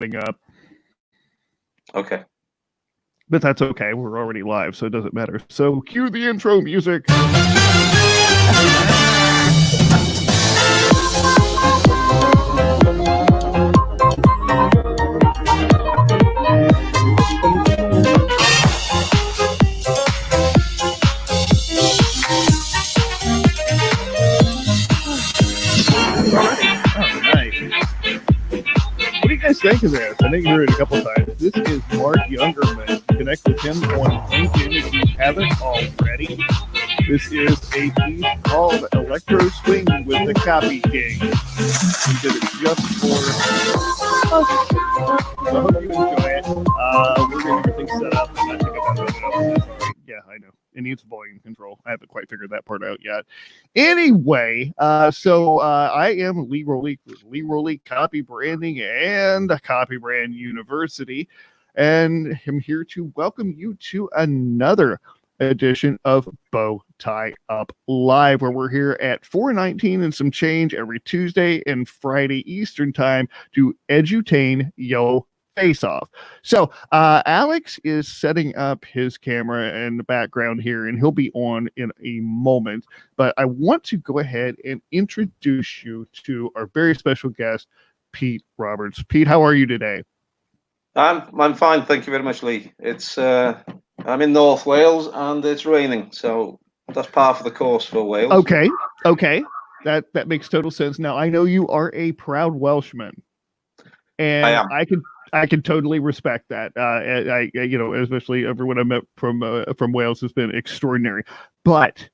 up. Okay. But that's okay. We're already live, so it doesn't matter. So cue the intro music. What do you guys think of this? I think you heard it a couple times. This is Mark Youngerman. Connect with him on LinkedIn if you haven't already. This is a piece called Electro Swing with the Copy King. He did it just for us. So I hope you enjoy it. We're getting everything set up. I think I've got it up. Yeah, I know. It needs volume control. I haven't quite figured that part out yet. Anyway, so I am Lee Rowley with Lee Rowley Copy Branding and Copy Brand University, and I'm here to welcome you to another edition of BowtieUP Live, where we're here at 4:19 and some change every Tuesday and Friday Eastern time to edutain yo face off. So Alex is setting up his camera in the background here, and he'll be on in a moment. But I want to go ahead and introduce you to our very special guest, Pete Roberts. Pete, how are you today? I'm fine, thank you very much, Lee. It's I'm in North Wales and it's raining, so that's par for the course for Wales. Okay, that makes total sense. Now I know you are a proud Welshman, and I can totally respect that. I you know, especially everyone I met from Wales has been extraordinary. But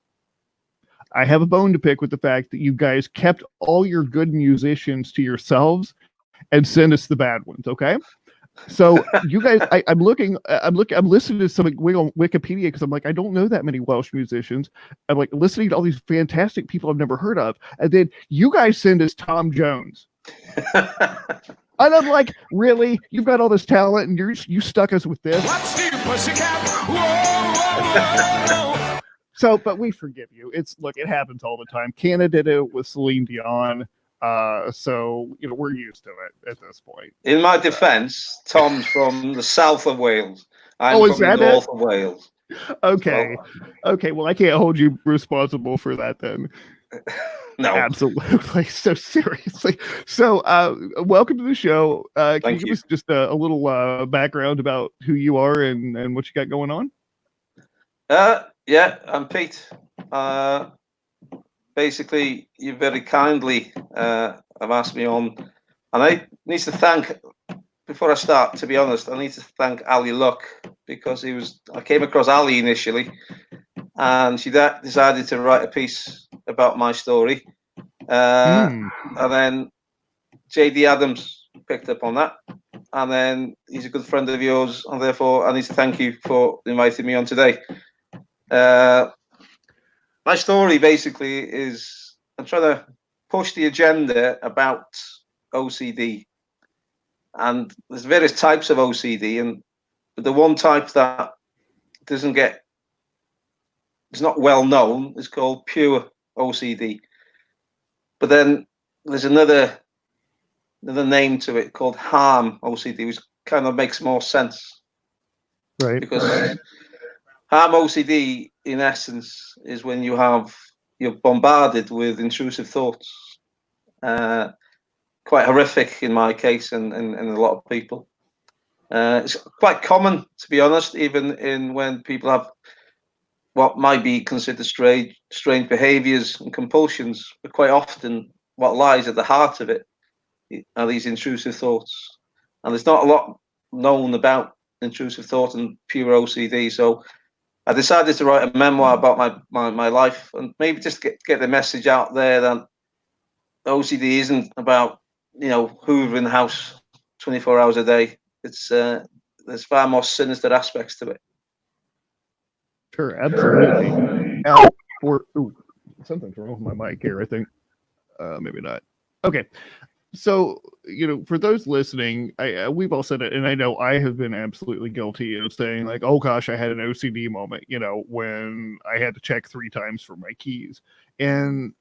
I have a bone to pick with the fact that you guys kept all your good musicians to yourselves and sent us the bad ones. Okay, so you guys, I'm listening to some on Wikipedia because I'm like, I don't know that many Welsh musicians. I'm like listening to all these fantastic people I've never heard of, and then you guys send us Tom Jones. And I'm like, really? You've got all this talent, and you stuck us with this? What's new, pussycat? Whoa, whoa, whoa. So, but we forgive you. Look, it happens all the time. Canada did it with Celine Dion. So you know, we're used to it at this point. In my defense, Tom's from the south of Wales. I'm from the north of Wales. Okay. So. Okay. Well, I can't hold you responsible for that then. No, absolutely. So seriously. So welcome to the show. Can you give us just a little background about who you are and what you got going on? Yeah, I'm Pete. Basically, you very kindly have asked me on, and I need to thank, before I start, to be honest, I need to thank Ali Luck, because I came across Ali initially, and she decided to write a piece about my story. And then JD Adams picked up on that, and then he's a good friend of yours, and therefore I need to thank you for inviting me on today. My story basically is I'm trying to push the agenda about OCD, and there's various types of OCD, and the one type that is not well known is called pure OCD. But then there's another name to it called harm OCD, which kind of makes more sense. Right. Because harm OCD, in essence, is when you're bombarded with intrusive thoughts. Quite horrific in my case and a lot of people. It's quite common, to be honest, even when people have what might be considered strange behaviors and compulsions, but quite often what lies at the heart of it are these intrusive thoughts. And there's not a lot known about intrusive thought and pure OCD. So I decided to write a memoir about my life, and maybe just get the message out there that OCD isn't about, hoovering the house 24 hours a day. It's there's far more sinister aspects to it. Sure, absolutely. Now, something's wrong with my mic here, I think. Maybe not. Okay. So, for those listening, we've all said it, and I know I have been absolutely guilty of saying, like, oh gosh, I had an OCD moment, when I had to check 3 times for my keys. And,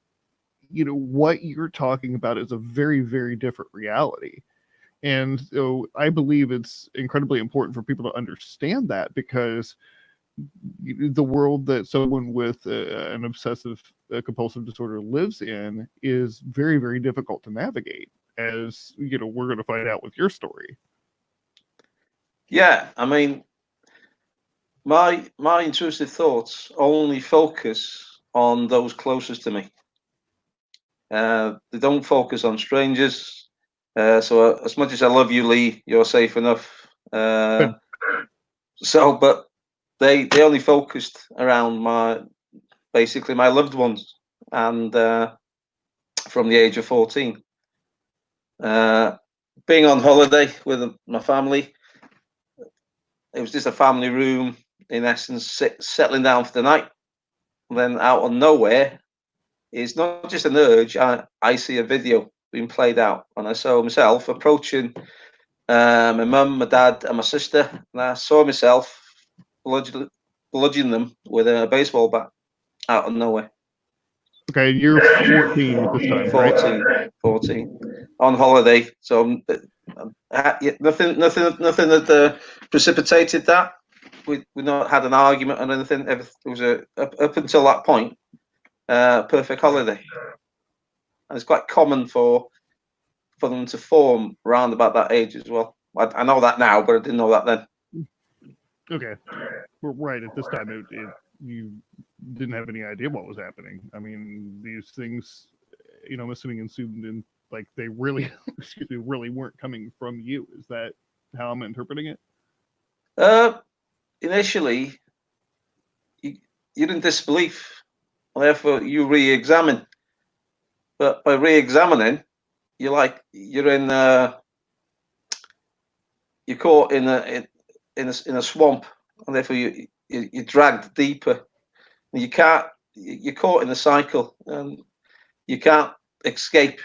what you're talking about is a very, very different reality. And so I believe it's incredibly important for people to understand that, because the world that someone with an obsessive compulsive disorder lives in is very, very difficult to navigate, as you know, we're going to find out with your story. Yeah, I mean, my intrusive thoughts only focus on those closest to me. They don't focus on strangers. So as much as I love you, Lee, you're safe enough. But they only focused around basically my loved ones, and from the age of 14. Being on holiday with my family, it was just a family room, in essence, settling down for the night. And then out of nowhere, it's not just an urge. I see a video being played out, and I saw myself approaching my mum, my dad, and my sister, and I saw myself bludgeon them with a baseball bat out of nowhere. Okay, you're 14 at this time, 14, right? 14, on holiday. So nothing that precipitated that. We not had an argument or anything. It was up until that point, perfect holiday. And it's quite common for them to form around about that age as well. I know that now, but I didn't know that then. Okay, right. At this time, you didn't have any idea what was happening. I mean, these things, you know, I'm assuming ensued in, like, they really, excuse me, really weren't coming from you. Is that how I'm interpreting it? Initially, you're in disbelief, and therefore you re-examine. But by re-examining, you're caught in a swamp, and therefore you're dragged deeper. You can't. You're caught in a cycle, and you can't escape,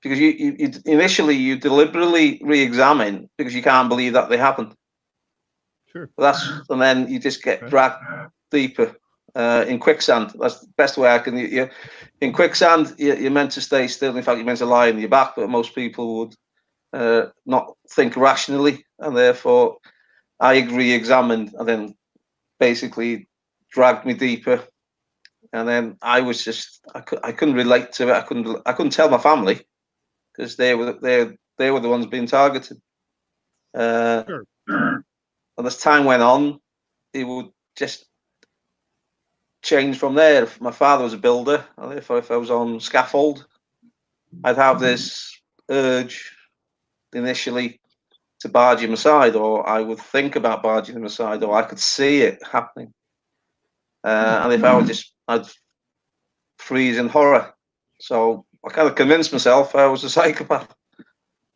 because you initially you deliberately re-examine because you can't believe that they happened. Sure. And then you just get dragged deeper in quicksand. That's the best way I can. In quicksand, you're meant to stay still. In fact, you're meant to lie on your back, but most people would not think rationally, and therefore I re-examined and then basically dragged me deeper. And then I was just I couldn't relate to it. I couldn't tell my family, because they were the ones being targeted. Sure. And as time went on, it would just change from there. If my father was a builder, and if I was on scaffold, I'd have this urge initially to barge him aside, or I would think about barging him aside, or I could see it happening. And if I would I'd freeze in horror. So I kind of convinced myself I was a psychopath,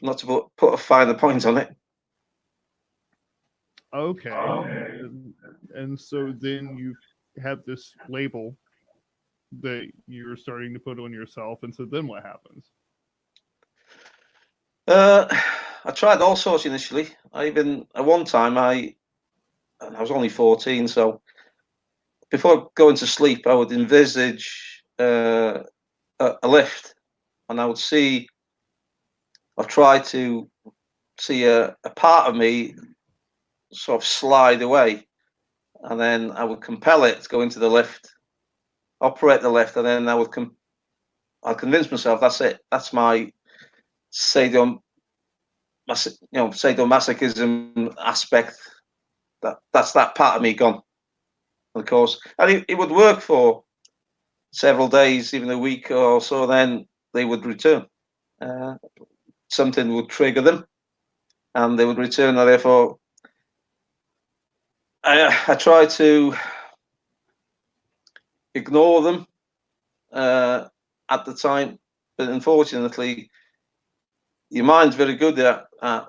not to put a finer point on it. Okay. And so then you have this label that you're starting to put on yourself, and so then what happens? I tried all sorts initially. At one time I was only 14, so before going to sleep, I would envisage a lift, and I try to see a part of me sort of slide away, and then I would compel it to go into the lift, operate the lift, and then I'll convince myself that's it. That's my sadomasochism aspect. That's that part of me gone. Of course, and it would work for several days, even a week or so. Then they would return. Something would trigger them, and they would return. And therefore, I try to ignore them at the time, but unfortunately, your mind's very good at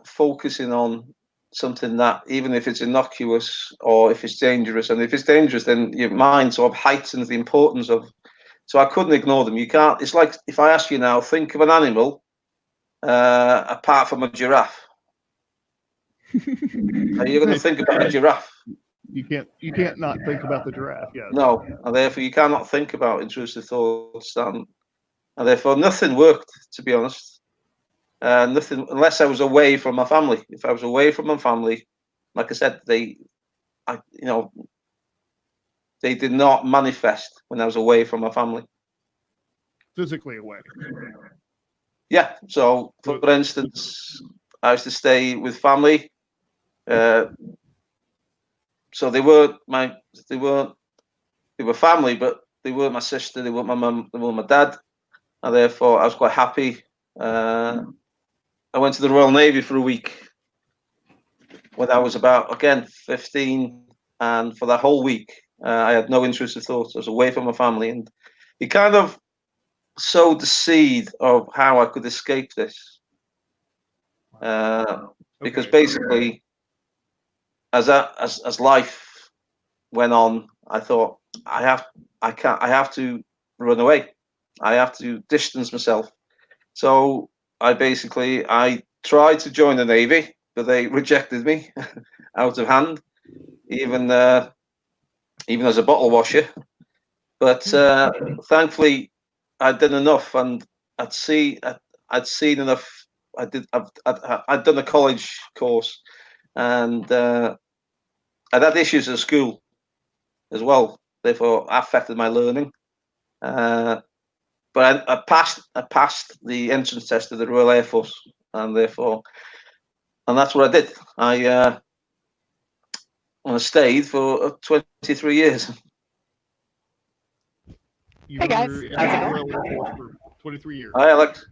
focusing on something that, even if it's innocuous or if it's dangerous, and if it's dangerous, then your mind sort of heightens the importance of. So I couldn't ignore them. You can't. It's like if I ask you now, think of an animal apart from a giraffe. Are you going to think about a giraffe? You can't not think about the giraffe. Yes. No, and therefore you cannot think about intrusive thoughts, and therefore nothing worked, to be honest. Nothing unless I was away from my family. If I was away from my family, like I said, they did not manifest when I was away from my family. Physically away. Yeah. So, for instance, I used to stay with family. So they were family, but they weren't my sister, they weren't my mum, they weren't my dad, and therefore I was quite happy. I went to the Royal Navy for a week when I was about 15, and for that whole week I had no intrusive thoughts. I was away from my family, and it kind of sowed the seed of how I could escape this. Because basically, as life went on, I thought I have to run away. I have to distance myself. So I tried to join the Navy, but they rejected me out of hand, even as a bottle washer. But thankfully, I'd done enough, and I'd seen enough. I'd done a college course, and I'd had issues at school as well. Therefore, affected my learning. But I passed the entrance test to the Royal Air Force, and that's what I did. I stayed for 23 years. You Hey guys, were in how's it the going? Royal Air Force for 23 years. Hi, Alex.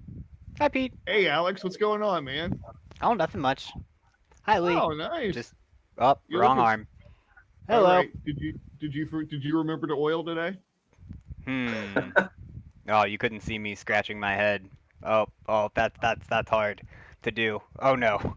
Hi, Pete. Hey, Alex, what's going on, man? Oh, nothing much. Hi, Lee. Oh, nice. Just up, You're wrong looking- arm. All Hello. right. Did you remember to oil today? Oh, you couldn't see me scratching my head. Oh, that's hard to do. Oh no.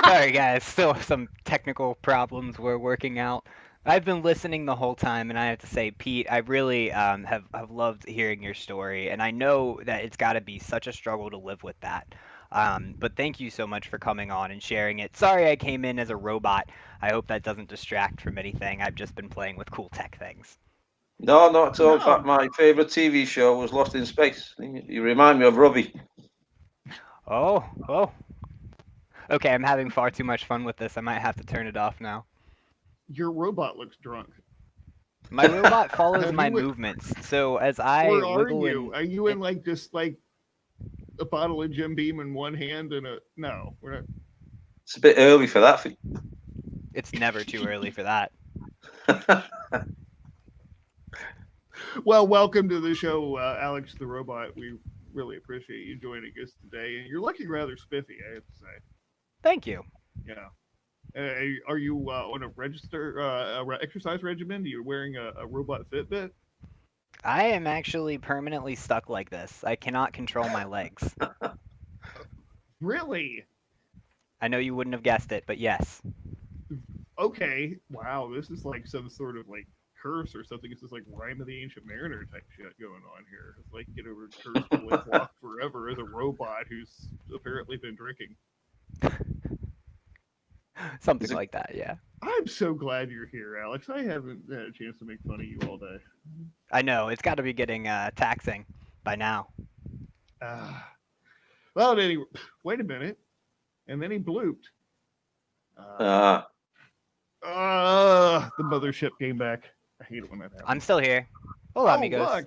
Sorry guys, still some technical problems we're working out. I've been listening the whole time, and I have to say, Pete, I really have loved hearing your story, and I know that it's got to be such a struggle to live with that. But thank you so much for coming on and sharing it. Sorry I came in as a robot. I hope that doesn't distract from anything. I've just been playing with cool tech things. No, not at all. In No. fact, my favourite TV show was Lost in Space. You remind me of Robbie. Oh. Okay, I'm having far too much fun with this. I might have to turn it off now. Your robot looks drunk. My robot follows Have my you- movements, so as I Where are wiggle you? in, Are you in like just like a bottle of Jim Beam in one hand and a no? We're not. It's a bit early for that. it's never too early for that. Well, welcome to the show, Alex the Robot. We really appreciate you joining us today, and you're looking rather spiffy, I have to say. Thank you. Yeah. Are you on a exercise regimen? Are you wearing a robot Fitbit? I am actually permanently stuck like this. I cannot control my legs. Really? I know you wouldn't have guessed it, but yes. Okay. Wow, this is like some sort of like curse or something. It's just like Rhyme of the Ancient Mariner type shit going on here. It's like, you know, we're cursed to like walk forever as a robot who's apparently been drinking. Something like that, yeah. I'm so glad you're here, Alex. I haven't had a chance to make fun of you all day. I know, it's got to be getting taxing by now. Well, anyway, wait a minute. And then he blooped. Ah, The mothership came back. I hate it when that happens. I'm still here. Hola, amigos. Look.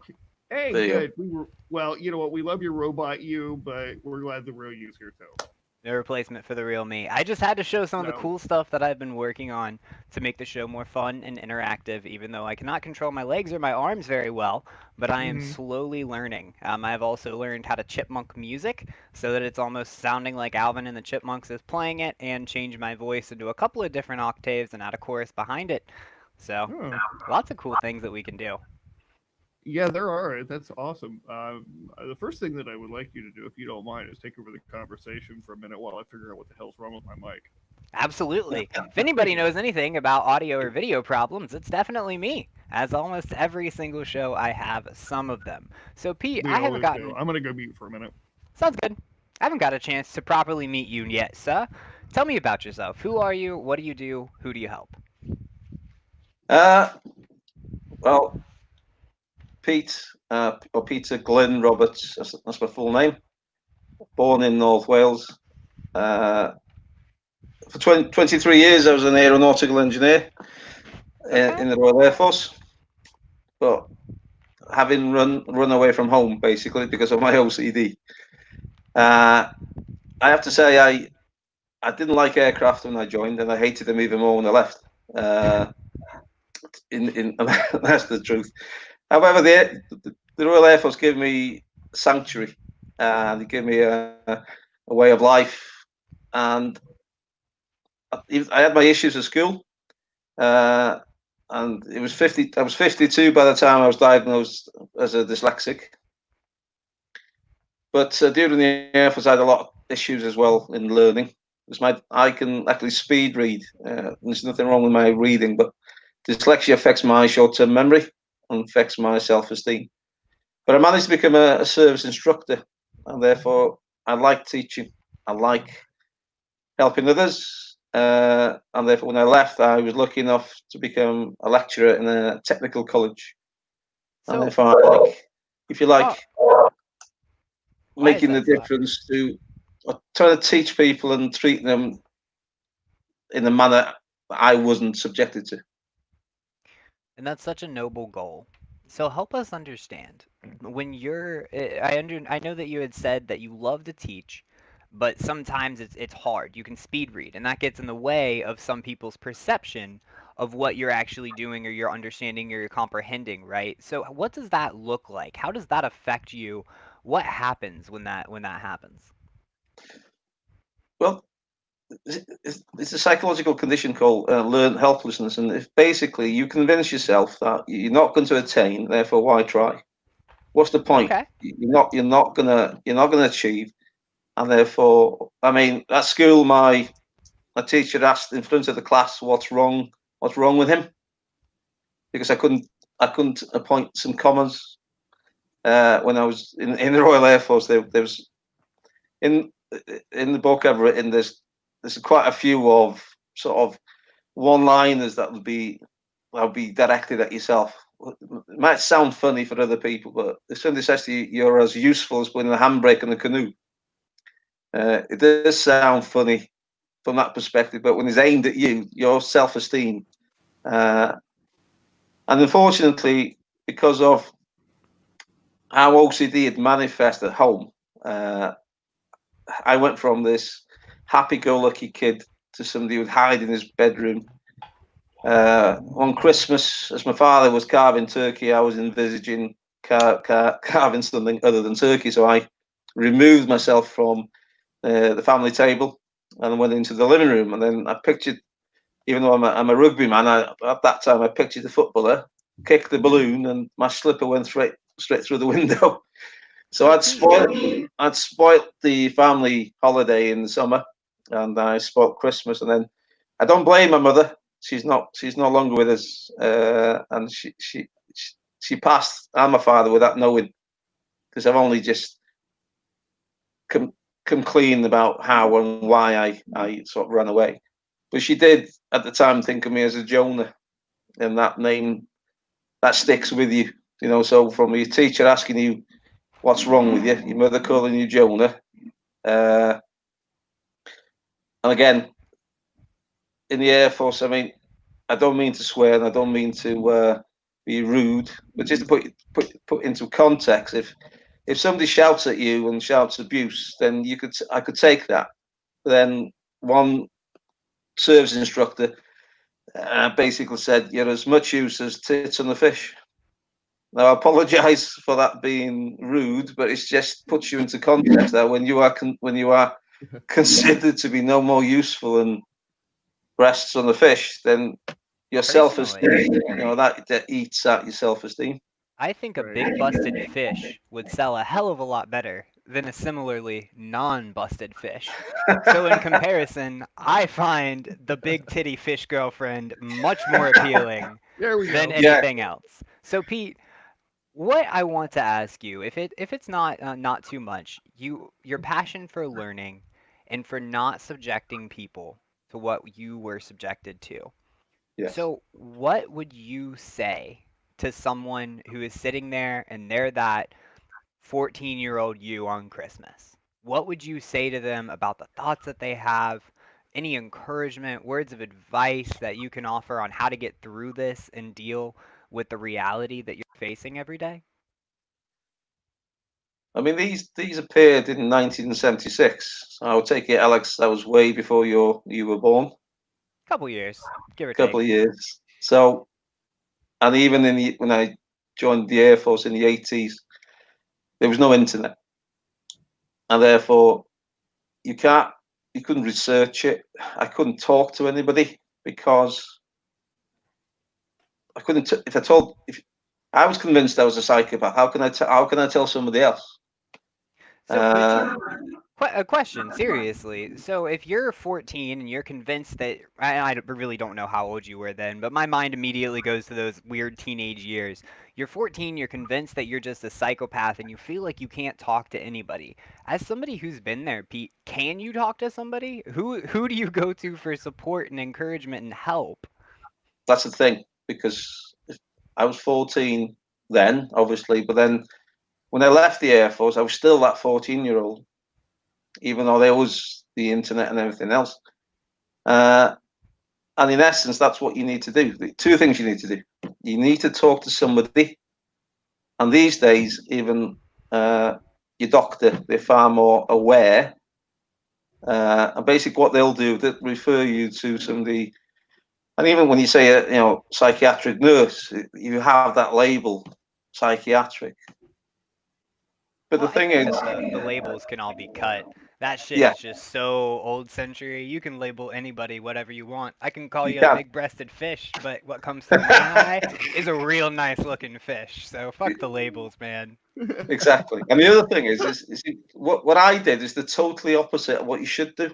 Hey, There you good. Well, you know what? We love your robot you, but we're glad the real you's here too. No replacement for the real me. I just had to show some of the No. cool stuff that I've been working on to make the show more fun and interactive, even though I cannot control my legs or my arms very well, but I am Mhm. slowly learning. I've also learned how to chipmunk music so that it's almost sounding like Alvin and the Chipmunks is playing it, and change my voice into a couple of different octaves and add a chorus behind it. So, Oh. lots of cool things that we can do. Yeah, there are. That's awesome. The first thing that I would like you to do, if you don't mind, is take over the conversation for a minute while I figure out what the hell's wrong with my mic. Absolutely. If anybody knows anything about audio or video problems, it's definitely me. As almost every single show, I have some of them. So, Pete, We I haven't always gotten... do. I'm going to go mute for a minute. Sounds good. I haven't got a chance to properly meet you yet, sir. Tell me about yourself. Who are you? What do you do? Who do you help? well, Pete, or Peter Glyn Roberts, that's my full name. born in North Wales. For 23 years, I was an aeronautical engineer Okay. in the Royal Air Force, but having run away from home basically because of my OCD. I have to say I didn't like aircraft when I joined, and I hated them even more when I left. Uh, in that's the truth. However, the Royal Air Force gave me sanctuary, and they gave me a way of life, and I had my issues at school, uh, and it was 50. I was 52 by the time I was diagnosed as a dyslexic. But during the Air Force, I had a lot of issues as well in learning. Because I can actually speed read. There's nothing wrong with my reading, but dyslexia affects my short-term memory and affects my self-esteem. But I managed to become a service instructor, and therefore I like teaching. I like helping others, and therefore when I left, I was lucky enough to become a lecturer in a technical college. And So, therefore, I like, if you oh, like, why is making the that so? difference to trying to teach people and treat them in a manner that I wasn't subjected to. And that's such a noble goal. So help us understand. When you're, I know that you had said that you love to teach, but sometimes it's hard. You can speed read, and that gets in the way of some people's perception of what you're actually doing or you're understanding or you're comprehending, right? So what does that look like? How does that affect you? What happens when that happens? Well, it's a psychological condition called learned helplessness, and if basically you convince yourself that you're not going to attain, therefore why try? What's the point? Okay. You're not gonna achieve, and therefore, I mean, at school, my teacher asked in front of the class, what's wrong with him?" Because I couldn't appoint some commas when I was in the Royal Air Force. There was in in the book I've written. There's quite a few of sort of one-liners that'll be directed at yourself. It might sound funny for other people, but if somebody says to you, "You're as useful as putting a handbrake on a canoe," it does sound funny from that perspective. But when it's aimed at you, your self-esteem, uh, and unfortunately, because of how OCD had manifest at home, uh, I went from this happy-go-lucky kid to somebody who would hide in his bedroom. On Christmas, as my father was carving turkey, I was envisaging carving something other than turkey. So I removed myself from the family table and went into the living room. And then I pictured, even though I'm a rugby man, at that time I pictured the footballer kick the balloon and my slipper went straight through the window. So So I'd Pete, spoiled I'd spoiled the family holiday in the summer, and I spoiled Christmas. And then I don't blame my mother. She's no longer with us, and she passed. And my father without knowing, because I've only just come come clean about how and why I sort of ran away. But she did at the time think of me as a Jonah, and that name that sticks with you. So from your teacher asking you what's wrong with you, your mother calling you Jonah, uh, and again in the Air Force, I mean, I don't mean to swear and I don't mean to be rude, but just to put into context, if somebody shouts at you and shouts abuse, then I could take that. But then one service instructor basically said, "You're as much use as tits on a fish." Now, I apologise for that being rude, but it just puts you into context that when you are considered to be no more useful than breasts on a fish, then your personally, self-esteem, that eats at your self-esteem. I think a Right. big busted fish would sell a hell of a lot better than a similarly non-busted fish. So in comparison, I find the big titty fish girlfriend much more appealing There we than go. Yeah, anything else. So Pete, what I want to ask you, if it's not too much, your passion for learning and for not subjecting people to what you were subjected to. yes. So, what would you say to someone who is sitting there and they're that 14-year-old you on Christmas? what would you say to them about the thoughts that they have? Any encouragement, words of advice that you can offer on how to get through this and deal with the reality that you're facing every day? I mean, these appeared in 1976. I would take it, Alex, that was way before you were born, Couple years, give or a couple take. of years. So, and even when I joined the Air Force in the 80s, there was no internet, and therefore you can't, you couldn't research it. I couldn't talk to anybody because I couldn't. If I was convinced I was a psychopath, how can I tell somebody else? So could Uh, you a question, seriously. So if you're 14 and you're convinced that I really don't know how old you were then, but my mind immediately goes to those weird teenage years. You're 14, you're convinced that you're just a psychopath and you feel like you can't talk to anybody. As somebody who's been there, Pete, can you talk to somebody? Who do you go to for support and encouragement and help? that's the thing, because I was 14 then, obviously, but then when I left the Air Force, I was still that 14-year-old, even though there was the internet and everything else. And in essence, that's what you need to do. The two things you need to do. You need to talk to somebody, and these days, even your doctor, they're far more aware. And basically, what they'll do, they refer you to somebody. And even when you say psychiatric nurse, you have that label, psychiatric. But the Well, I thing think is, that the labels can all be cut. That shit yeah, is just so old century. You can label anybody whatever you want. I can call you you a can. big-breasted fish, but what comes through my eye is a real nice looking fish. So fuck the labels, man. Exactly. And the other thing is what I did is the totally opposite of what you should do.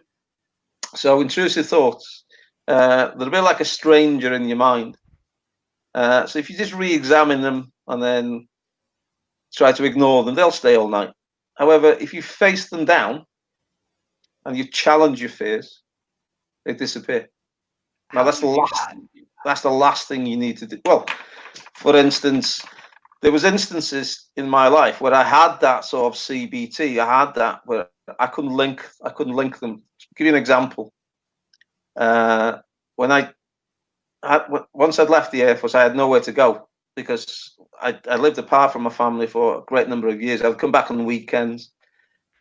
So intrusive thoughts, they're a bit like a stranger in your mind. So if you just re-examine them and then try to ignore them, they'll stay all night. However, if you face them down and you challenge your fears, they disappear. Now How do you do that? that's the last thing you need to do. Well, for instance, there was instances in my life where I had that sort of CBT. I had that where I couldn't link them. To give you an example. Uh, when once I'd left the Air Force, I had nowhere to go because I lived apart from my family for a great number of years. I'd come back on the weekends.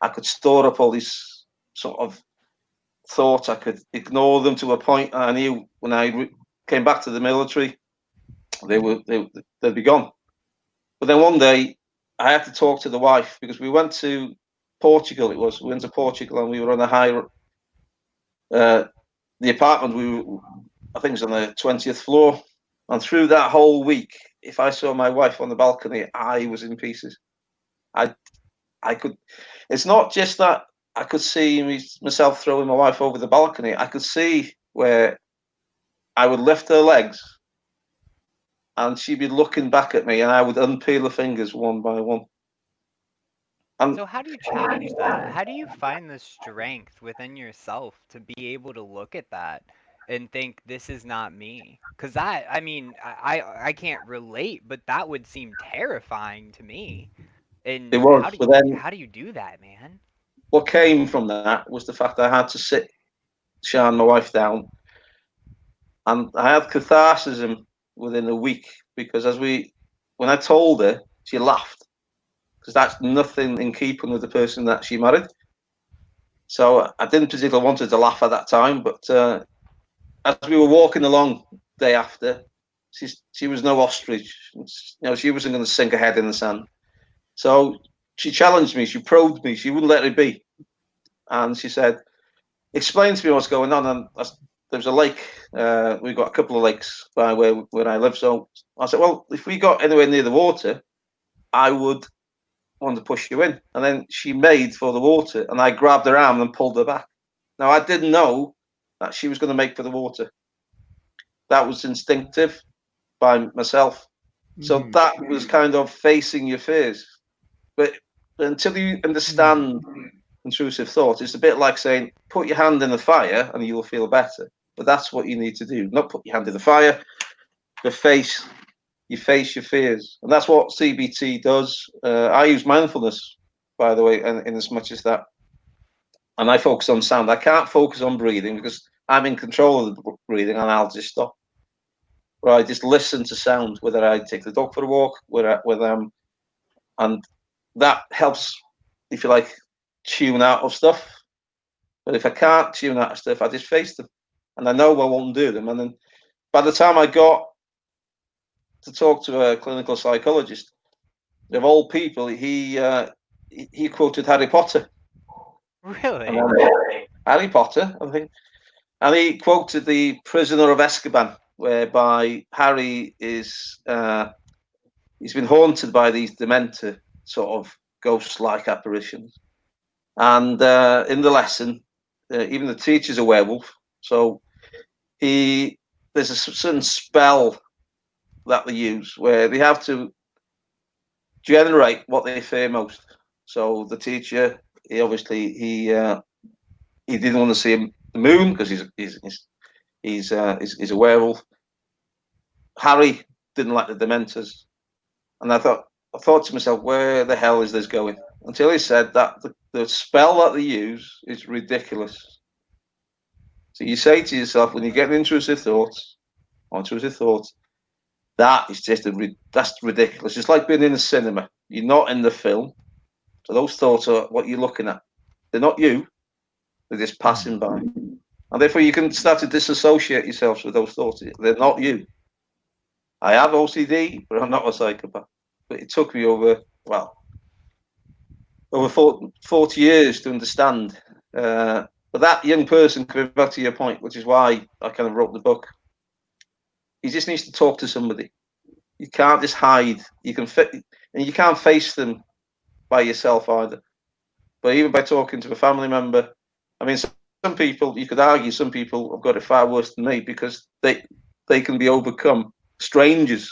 I could store up all these sort of thoughts. I could ignore them to a point. I knew when I came back to the military, they'd be gone. But then one day, I had to talk to the wife because we went to Portugal. We went to Portugal and we were on a high. The apartment I think it was on the 20th floor. And through that whole week, if I saw my wife on the balcony, I was in pieces. I I could. It's not just that I could see myself throwing my wife over the balcony. I could see where I would lift her legs, and she'd be looking back at me, and I would unpeel her fingers one by one. And So how do you change that? How do you find the strength within yourself to be able to look at that and think this is not me? Because I mean, I can't relate, but that would seem terrifying to me. it And was. But then how do you do that, man? what came from that was the fact I had to sit Sian, my wife, down, and I had catharsis within a week because when I told her, she laughed because that's nothing in keeping with the person that she married. So I didn't particularly want her to laugh at that time, but as we were walking along day after, she was no ostrich. She wasn't going to sink her head in the sand. So she challenged me. She probed me. She wouldn't let it be, and she said, "Explain to me what's going on." And there's a lake. We've got a couple of lakes by where I live. So I said, "Well, if we got anywhere near the water, I would want to push you in." And then she made for the water, and I grabbed her arm and pulled her back. Now I didn't know that she was going to make for the water. That was instinctive by myself. So that was kind of facing your fears. But until you understand intrusive thought, it's a bit like saying, put your hand in the fire and you'll feel better. But that's what you need to do. Not put your hand in the fire, but you face your fears. And that's what CBT does. I use mindfulness, by the way, in as much as that. and I focus on sound. I can't focus on breathing because I'm in control of the breathing, and I'll just stop. Or I just listen to sound, whether I take the dog for a walk, and that helps, if you like, tune out of stuff. But if I can't tune out of stuff, I just face them, and I know I won't do them. And then by the time I got to talk to a clinical psychologist, of all people, he quoted Harry Potter. Really? Harry Potter, I think. And he quoted The Prisoner of Azkaban, whereby Harry is he's been haunted by these dementor sort of ghost-like apparitions. And in the lesson, even the teacher's a werewolf, so there's a certain spell that they use where they have to generate what they fear most. So the teacher, he obviously he didn't want to see the moon because he's a werewolf. Harry didn't like the Dementors, and I thought to myself, where the hell is this going? Until he said that the spell that they use is ridiculous. So you say to yourself, when you get intrusive thoughts, that is just that's ridiculous. It's like being in a cinema. You're not in the film, so those thoughts are what you're looking at. They're not you. They're just passing by, and therefore you can start to disassociate yourselves with those thoughts. They're not you. I have OCD, but I'm not a psychopath. But it took me over 40 years to understand. But that young person, coming back to your point, which is why I kind of wrote the book, he just needs to talk to somebody. You can't just hide. And you can't face them by yourself either. But even by talking to a family member, I mean, some people, you could argue, some people have got it far worse than me because they can be overcome. Strangers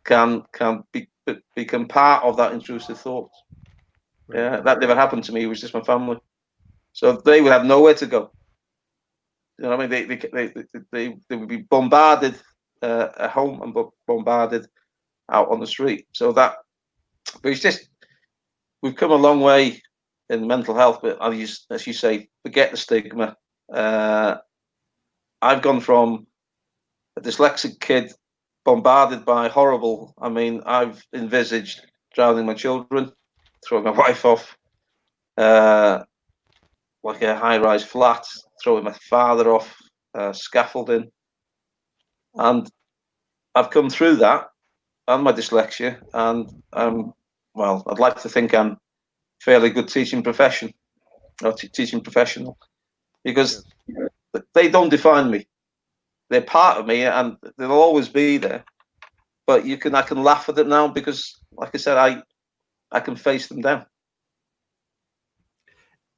can become part of that intrusive thought. Right. Yeah, that never happened to me. It was just my family, so they would have nowhere to go. You know what I mean? They would be bombarded at home and bombarded out on the street. So but it's just, we've come a long way in mental health. But as you say, forget the stigma. I've gone from a dyslexic kid bombarded by horrible. I mean, I've envisaged drowning my children, throwing my wife off, like a high-rise flat, throwing my father off, scaffolding, and I've come through that and my dyslexia, and I'd like to think I'm fairly good teaching professional, because they don't define me. They're part of me, and they'll always be there. But I can laugh at them now because, like I said, I can face them down.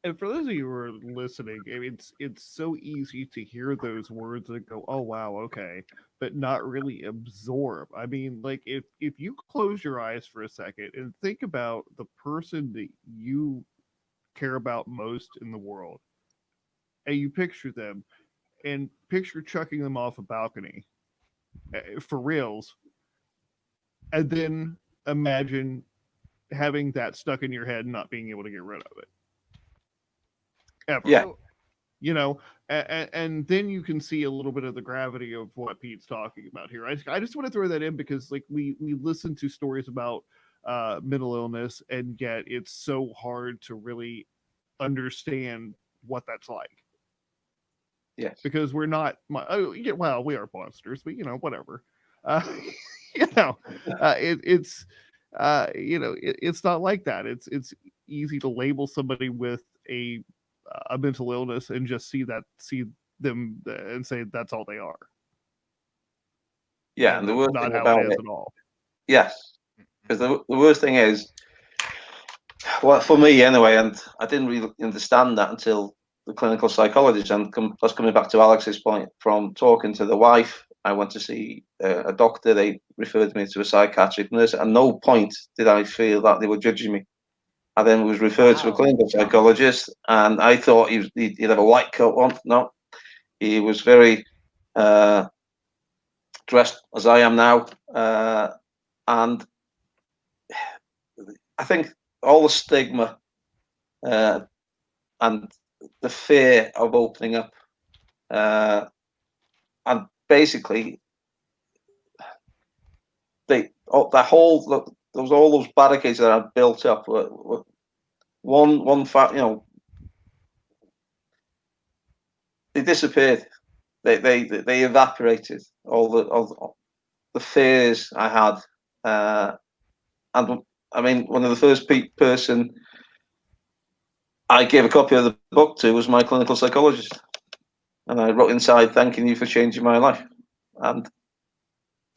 And for those of you who are listening, I mean, it's so easy to hear those words and go, "Oh wow, okay," but not really absorb. I mean, like if you close your eyes for a second and think about the person that you care about most in the world, and you picture them, and picture chucking them off a balcony for reals, and then imagine having that stuck in your head and not being able to get rid of it ever. Yeah. You know, and then you can see a little bit of the gravity of what Pete's talking about here. I just want to throw that in because, like, we listen to stories about mental illness, and yet it's so hard to really understand what that's like. Yes. Because we're not, well, we are monsters, but whatever. It's it's not like that. It's easy to label somebody with a mental illness and just see them and say that's all they are. Yeah, and the worst not thing how about it is it, at all. yes, because the worst thing is, well, for me anyway, and I didn't really understand that until the clinical psychologist. And plus, coming back to Alex's point, from talking to the wife, I went to see a doctor. They referred me to a psychiatric nurse. At no point did I feel that they were judging me. I then was referred to a clinical psychologist, and I thought he'd have a white coat on. No, he was very dressed as I am now, and I think all the stigma and the fear of opening up, and basically all those barricades that I'd built up were one fact, they disappeared. They evaporated. All the fears I had, and I mean, one of the first person I gave a copy of the book to was my clinical psychologist, and I wrote inside, "Thanking you for changing my life." And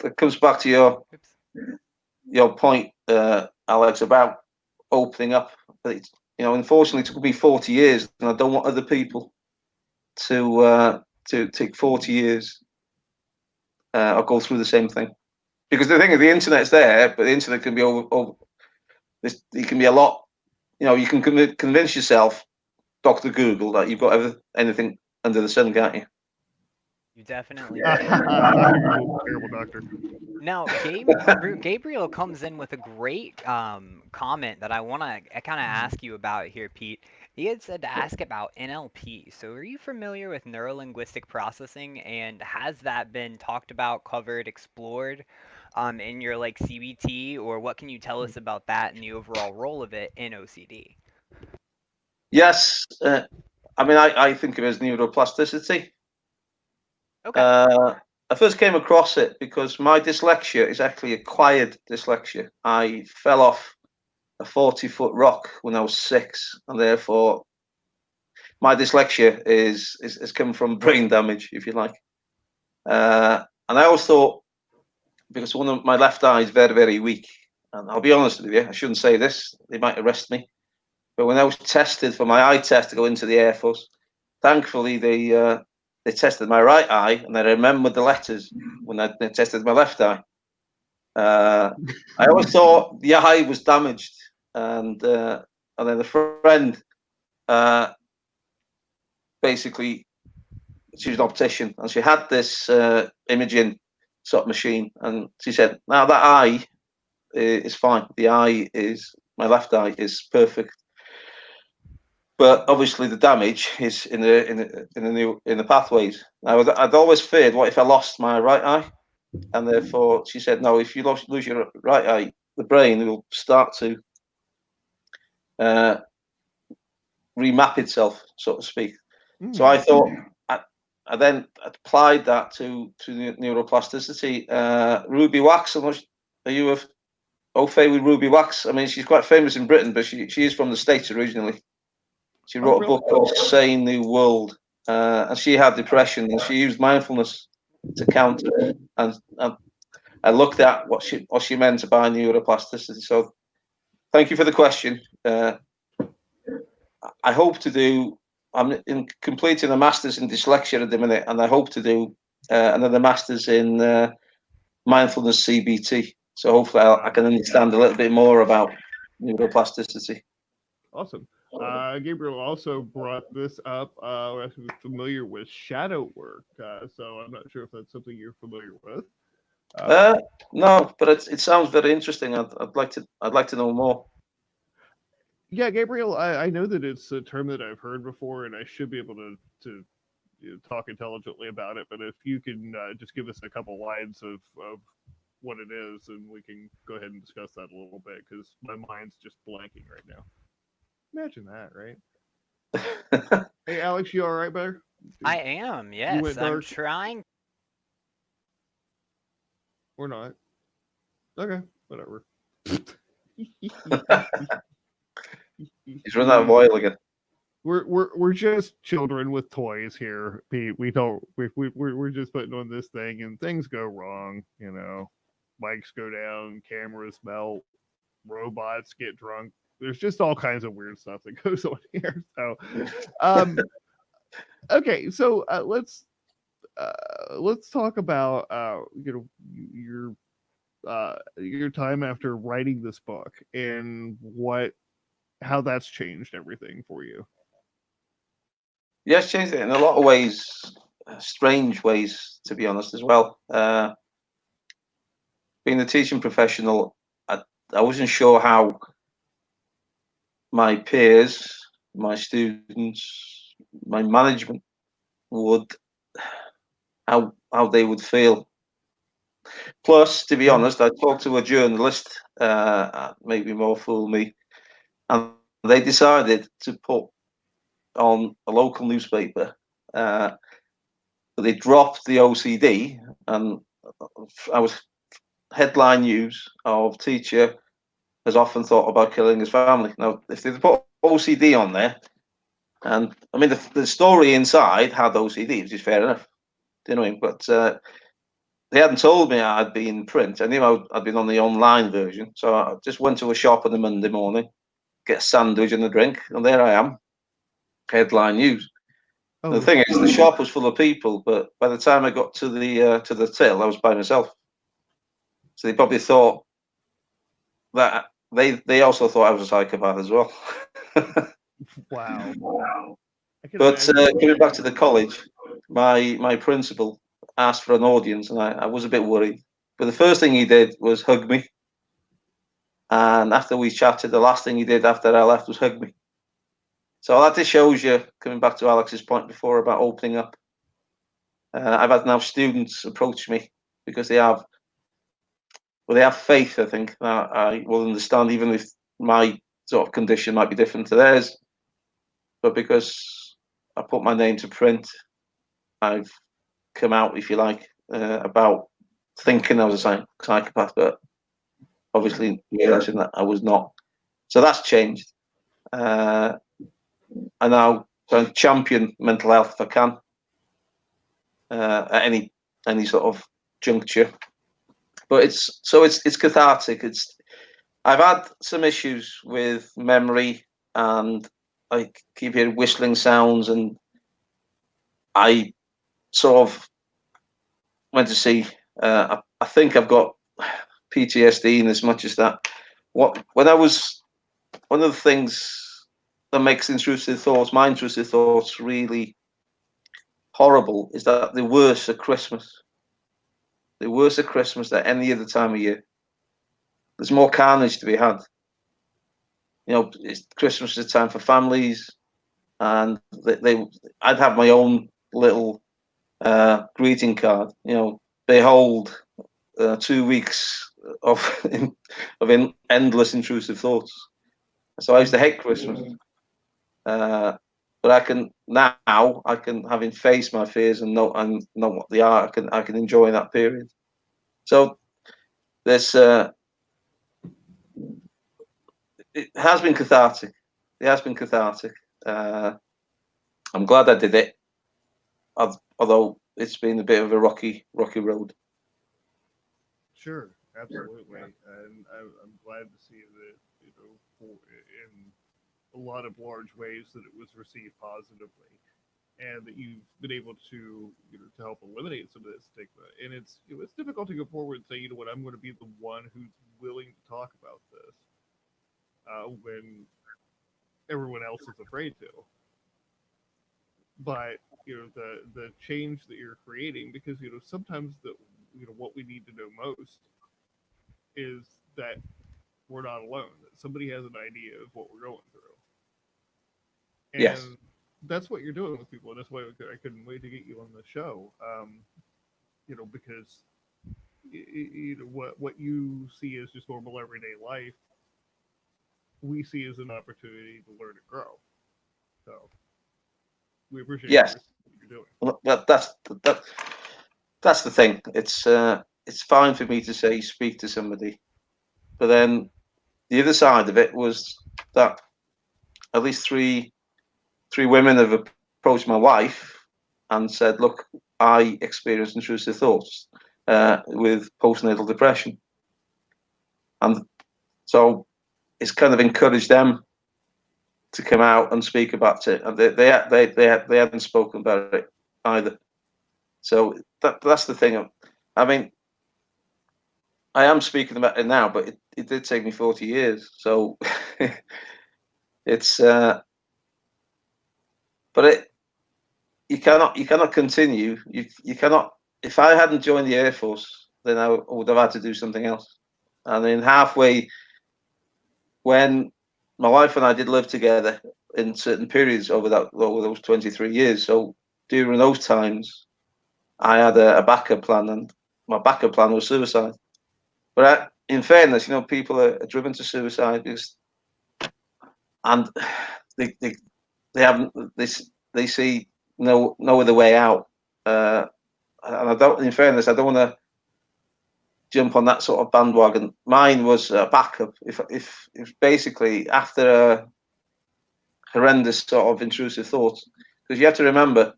it comes back to your point, Alex, about opening up. But unfortunately, it took me 40 years, and I don't want other people to take 40 years or go through the same thing. Because the thing is, the internet's there, but the internet can be it can be a lot. You can convince yourself, Dr. Google, that you've got anything under the sun, can't you? You definitely Terrible doctor. Now, Gabriel comes in with a great comment that I want to kind of ask you about here, Pete. He had said to ask about NLP. So, are you familiar with neuro-linguistic processing, and has that been talked about, covered, explored in your like CBT, or what can you tell us about that and the overall role of it in OCD? Yes, I mean, I think of it as neuroplasticity. Okay. I first came across it because my dyslexia is actually acquired dyslexia. I fell off a 40-foot rock when I was 6, and therefore my dyslexia is come from brain damage, if you like. And I always thought, because one of my left eye is very, very weak, and I'll be honest with you, I shouldn't say this, they might arrest me, but when I was tested for my eye test to go into the Air Force, thankfully they tested my right eye, and I remembered the letters when they tested my left eye. I always thought the eye was damaged, and then a friend, basically, she was an optician, and she had this imaging sort of machine, and she said, "Now that eye is fine. My left eye is perfect." But obviously, the damage is in the pathways. I'd always feared, what if I lost my right eye? And therefore, she said, "No, if you lose your right eye, the brain will start to remap itself, so to speak." So I thought, I then applied that to neuroplasticity. Ruby Wax, are you au fait with Ruby Wax? I mean, she's quite famous in Britain, but she is from the States originally. She wrote a book called Sane New World, and she had depression, and she used mindfulness to counter it. And I looked at what she meant by neuroplasticity. So thank you for the question. I hope to do. I'm completing a master's in dyslexia at the minute, and I hope to do another master's in mindfulness CBT. So hopefully I can understand a little bit more about neuroplasticity. Awesome. Gabriel also brought this up. I was familiar with shadow work, so I'm not sure if that's something you're familiar with. No, but it sounds very interesting. I'd like to know more. Yeah, Gabriel, I know that it's a term that I've heard before, and I should be able to talk intelligently about it. But if you can just give us a couple lines of what it is, and we can go ahead and discuss that a little bit, because my mind's just blanking right now. Imagine that, right? Hey, Alex, you all right, better? I am, yes. I'm trying. Or not. Okay, whatever. He's run that while again. We're just children with toys here, Pete. We're just putting on this thing, and things go wrong. Mics go down, cameras melt, robots get drunk. There's just all kinds of weird stuff that goes on here. So, okay, so let's talk about your time after writing this book and how that's changed everything for you. Yes, changed it in a lot of ways, strange ways, to be honest, as well. Being a teaching professional, I wasn't sure how my peers my students, my management would how they would feel. Plus, to be honest, I talked to a journalist, maybe more fool me, and they decided to put on a local newspaper. But they dropped the OCD, and I was headline news of teacher has often thought about killing his family. Now, if they put OCD on there, and I mean the story inside had OCD, which is fair enough, you know what I mean? But they hadn't told me I'd been in print. I knew I'd been on the online version, so I just went to a shop on a Monday morning, get a sandwich and a drink, and there I am, headline news. Oh, The thing is, the shop was full of people, but by the time I got to the till, I was by myself. So they probably thought that they also thought I was a psychopath as well. wow. I can But imagine. coming back to the college, my principal asked for an audience, and I was a bit worried. But the first thing he did was hug me, and after we chatted, the last thing he did after I left was hug me. So that just shows you, coming back to Alex's point before about opening up. I've had now students approach me because they have faith. I think that I will understand, even if my sort of condition might be different to theirs. But because I put my name to print, I've come out, if you like, about thinking I was a psychopath, but obviously realizing that I was not. So that's changed. I now champion mental health if I can, at any sort of juncture. But it's cathartic. I've had some issues with memory, and I keep hearing whistling sounds, and I sort of went to see. I think I've got PTSD in as much as that. When I was, one of the things that makes my intrusive thoughts really horrible is that they're worse at Christmas. They're worse at Christmas than any other time of year. There's more carnage to be had. You know, Christmas is a time for families, and I'd have my own little greeting card. You know, behold, 2 weeks of endless intrusive thoughts. So I used to hate Christmas, but I can having faced my fears and know what they are. I can enjoy that period. So there's it has been cathartic. It has been cathartic. I'm glad I did it, although it's been a bit of a rocky road. Sure, absolutely, and I'm glad to see that in a lot of large ways that it was received positively, and that you've been able to to help eliminate some of that stigma. And it's difficult to go forward and say, you know what, I'm going to be the one who's willing to talk about this when everyone else is afraid to. But the change that you're creating, because sometimes what we need to know most is that we're not alone, that somebody has an idea of what we're going through. And Yes. that's what you're doing with people, and that's why I couldn't wait to get you on the show. Because what you see as just normal everyday life, we see as an opportunity to learn and grow. So we appreciate Yes. everything you're doing. Well, that's the thing. It's fine for me to say speak to somebody, but then the other side of it was that at least three women have approached my wife and said, "Look, I experienced intrusive thoughts with postnatal depression," and so it's kind of encouraged them to come out and speak about it, and they hadn't spoken about it either. So that's the thing. I mean, I am speaking about it now, but it did take me 40 years. So it's but you cannot continue. You cannot. If I hadn't joined the Air Force, then I would have had to do something else. And then halfway, when my wife and I did live together, in certain periods over those 23 years. So during those times, I had a backup plan, and my backup plan was suicide. But in fairness, people are driven to suicide because, and they haven't they see no other way out. And I don't. In fairness, I don't want to jump on that sort of bandwagon. Mine was a backup. If basically after a horrendous sort of intrusive thoughts, because you have to remember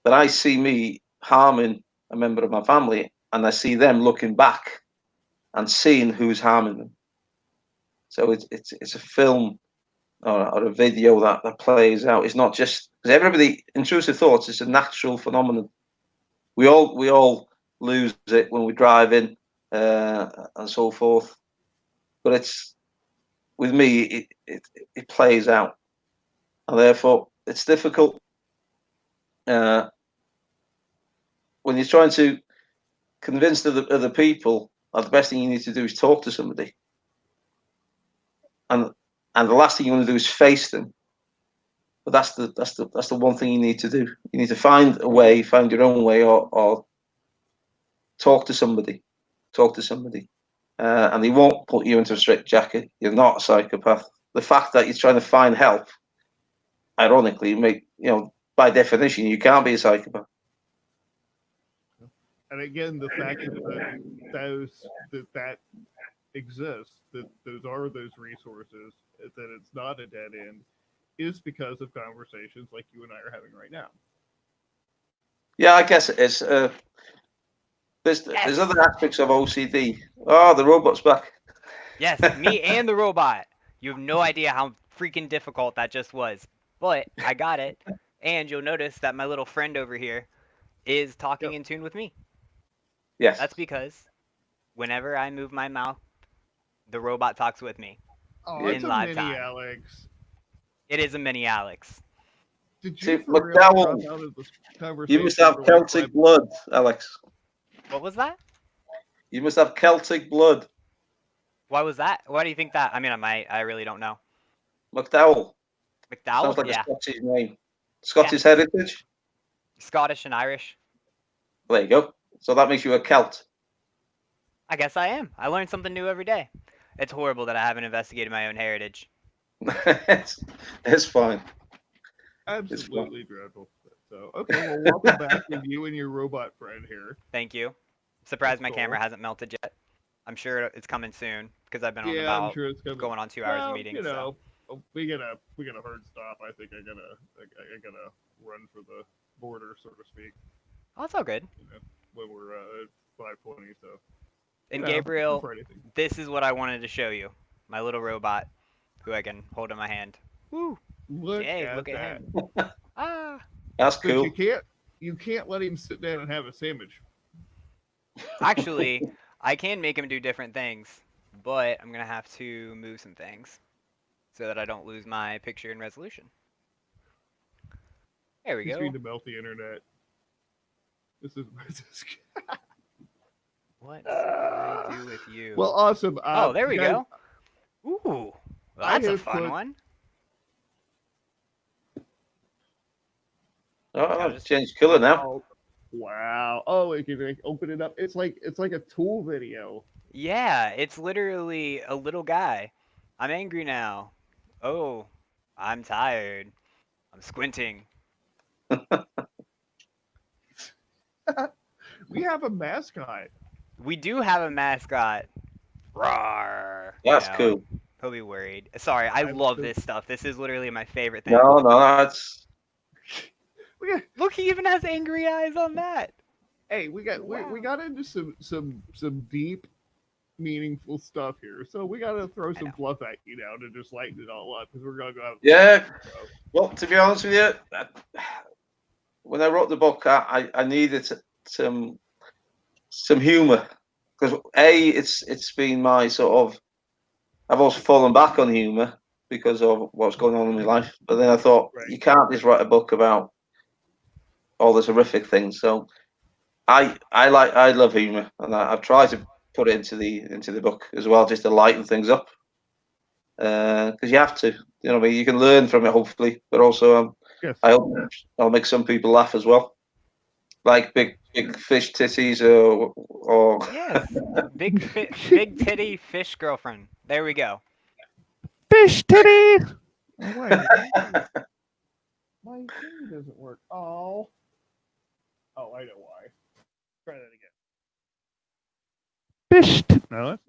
that I see me harming a member of my family, and I see them looking back and seeing who's harming them. So it's a film or a video that plays out. It's not just because everybody intrusive thoughts is a natural phenomenon. We all lose it when we drive in and so forth. But it's with me, it plays out, and therefore it's difficult when you're trying to convince other people. The best thing you need to do is talk to somebody, and the last thing you want to do is face them. But that's the one thing you need to do. You need to find a way, find your own way, or talk to somebody. And they won't put you into a straitjacket. You're not a psychopath. The fact that you're trying to find help, ironically, by definition, you can't be a psychopath. And again, the fact that exists, that those are those resources, that it's not a dead end, is because of conversations like you and I are having right now. Yeah, I guess it is. There's other aspects of OCD. Oh, the robot's back. Yes, me and the robot. You have no idea how freaking difficult that just was. But I got it. And you'll notice that my little friend over here is talking in tune with me. Yes. That's because whenever I move my mouth, the robot talks with me. Oh, in it's a live mini time. Alex. It is a mini Alex. Did See, you for real McDowell, drop out of the conversation? you must have for like Celtic 5 blood, Alex. What was that? You must have Celtic blood. Why was that? Why do you think that? I mean, I really don't know. McDowell. McDowell? Sounds like Yeah. a Scottish name. Scottish heritage? Scottish and Irish. There you go. So that makes you a Celt. I guess I am. I learn something new every day. It's horrible that I haven't investigated my own heritage. it's fine. Absolutely dreadful. So, okay, well, welcome back with you and your robot friend here. Thank you. Surprised That's my cool. camera hasn't melted yet. I'm sure it's coming soon because I've been on I'm about sure it's going on 2 hours of meetings. We get a hard stop. I think I gotta run for the border, so to speak. Oh, it's all good. When we're at 5:20. So. And Gabriel, this is what I wanted to show you. My little robot, who I can hold in my hand. Woo! Look Yay, at look at that. him. Ah! That's But cool. you can't let him sit down and have a sandwich. Actually, I can make him do different things, but I'm gonna have to move some things so that I don't lose my picture in resolution. There we He's go. trying to melt the internet. This is What do I do with you? well, awesome. Oh, there we guys, go. Ooh, well, that's a fun one. Oh, changed color now. Wow. Oh, you can open it up. It's like a tool video. Yeah, it's literally a little guy. I'm angry now. Oh, I'm tired. I'm squinting. We have a mascot. We do have a mascot. Roar. That's cool. He'll be worried. Sorry, I love this stuff. This is literally my favorite thing. No, that's. Look, he even has angry eyes on that. Hey, we got into some deep, meaningful stuff here. So we got to throw some fluff at you now to just lighten it all up because we're gonna go out. Yeah. Well, to be honest with you, when I wrote the book, I needed some humor because it's been my sort of. I've also fallen back on humor because of what's going on in my life. But then I thought you can't just write a book about all this horrific things. So I love humor, and I've tried to put it into the book as well, just to lighten things up. because you have to. You know what I mean? You can learn from it, hopefully, but also Yes. I hope I'll make some people laugh as well, like big fish titties or Yes, big titty fish girlfriend. There we go. Fish titty. Oh, wait. My thing doesn't work. Oh. Oh, I know why. Try that again. Fish. No, that's.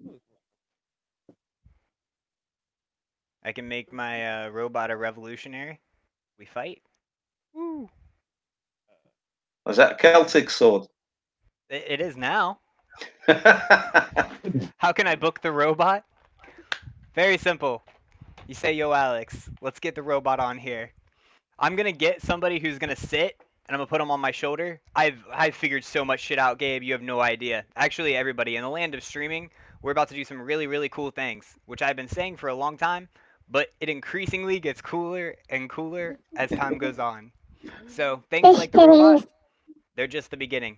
I can make my robot a revolutionary. We fight. Woo! was that a Celtic sword? It is now. How can I book the robot? Very simple. You say, yo, Alex, let's get the robot on here. I'm gonna get somebody who's gonna sit, and I'm gonna put them on my shoulder. I've figured so much shit out, Gabe. You have no idea. Actually, everybody in the land of streaming, we're about to do some really cool things, which I've been saying for a long time, but it increasingly gets cooler and cooler as time goes on. So things like the robot, they're just the beginning.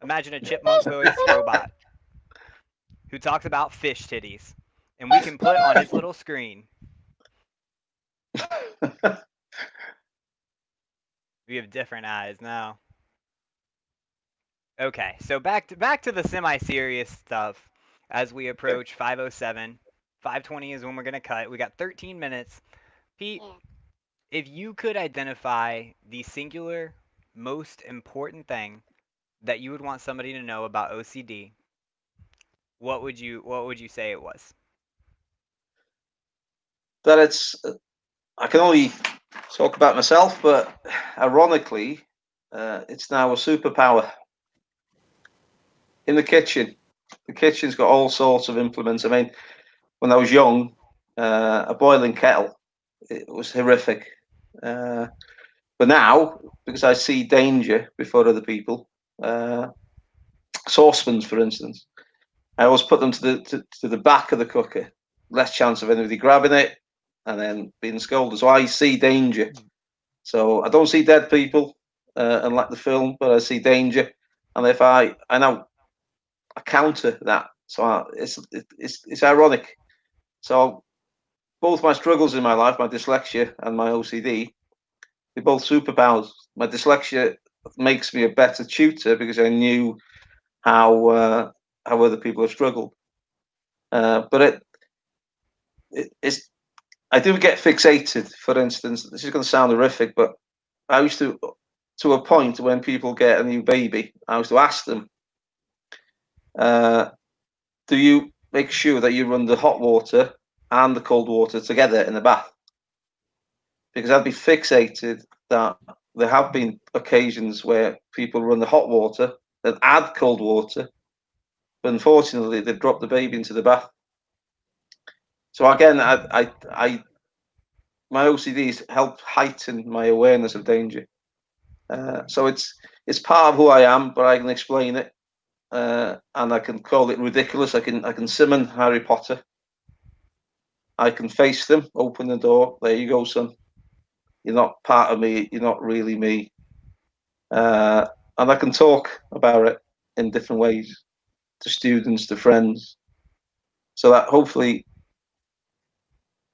Imagine a chipmunk voice robot who talks about fish titties, and we can put on his little screen. We have different eyes now. Okay, so back to the semi-serious stuff as we approach 5:07. 5:20 is when we're gonna cut. We got 13 minutes. Pete, if you could identify the singular most important thing that you would want somebody to know about OCD, what would you say it was? That I can only talk about myself, but ironically, it's now a superpower in the kitchen. The kitchen's got all sorts of implements. I mean, when I was young, a boiling kettle, it was horrific. But now, because I see danger before other people, saucepans, for instance, I always put them to the back of the cooker. Less chance of anybody grabbing it and then being scolded. So I see danger. So I don't see dead people, unlike the film, but I see danger. And if I know I counter that. So it's ironic. So both my struggles in my life, my dyslexia and my OCD, they're both superpowers. My dyslexia makes me a better tutor because I knew how other people have struggled. But it's I do get fixated. For instance, this is going to sound horrific, but I used to a point when people get a new baby, I used to ask them, do you make sure that you run the hot water and the cold water together in the bath? Because I'd be fixated that there have been occasions where people run the hot water and add cold water, but unfortunately they drop the baby into the bath. So again, my OCDs help heighten my awareness of danger. So it's part of who I am, but I can explain it, and I can call it ridiculous. I can summon Harry Potter. I can face them, open the door. There you go, son. You're not part of me. You're not really me. And I can talk about it in different ways to students, to friends, so that hopefully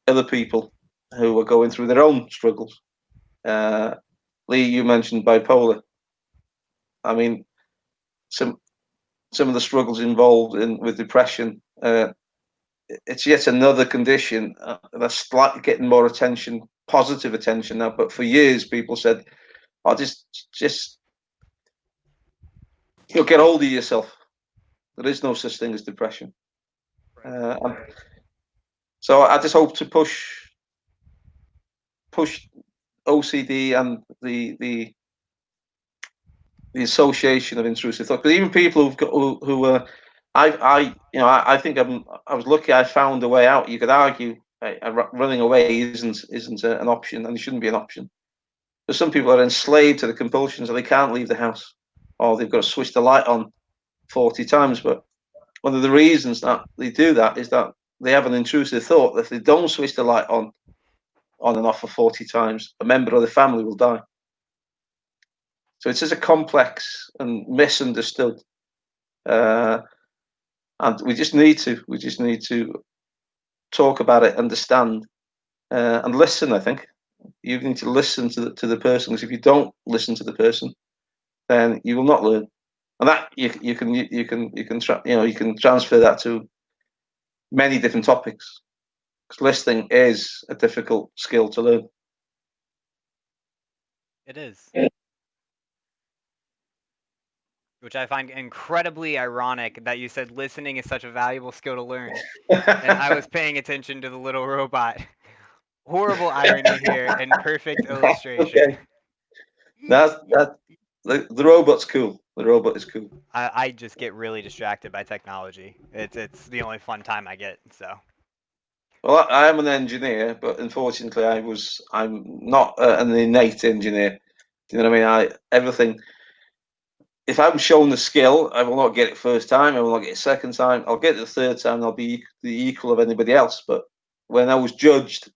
other people who are going through their own struggles. Lee, you mentioned bipolar. I mean, some of the struggles involved with depression. It's yet another condition that's slightly getting more attention, positive attention now. But for years, people said, "Oh, just get hold of yourself. There is no such thing as depression." So I just hope to push OCD and the association of intrusive thought. But even people who I think I was lucky. I found a way out. You could argue running away isn't an option, and it shouldn't be an option. But some people are enslaved to the compulsions, and they can't leave the house, or they've got to switch the light on 40 times. But one of the reasons that they do that is that they have an intrusive thought that if they don't switch the light on and off for 40 times, a member of the family will die. So it's just a complex and misunderstood, and we just need to talk about it, understand, and listen. I think you need to listen to the person, because if you don't listen to the person, then you will not learn. And that you can transfer that to many different topics, because listening is a difficult skill to learn. It is. Which I find incredibly ironic that you said listening is such a valuable skill to learn. And I was paying attention to the little robot. Horrible irony here and perfect illustration. Okay, that the robot's cool. The robot is cool. I just get really distracted by technology. It's the only fun time I get. So Well, I am an engineer, but unfortunately, I'm not an innate engineer. Do you know what I mean? Everything. If I'm shown the skill, I will not get it first time. I will not get it second time. I'll get it the third time. And I'll be the equal of anybody else. But when I was judged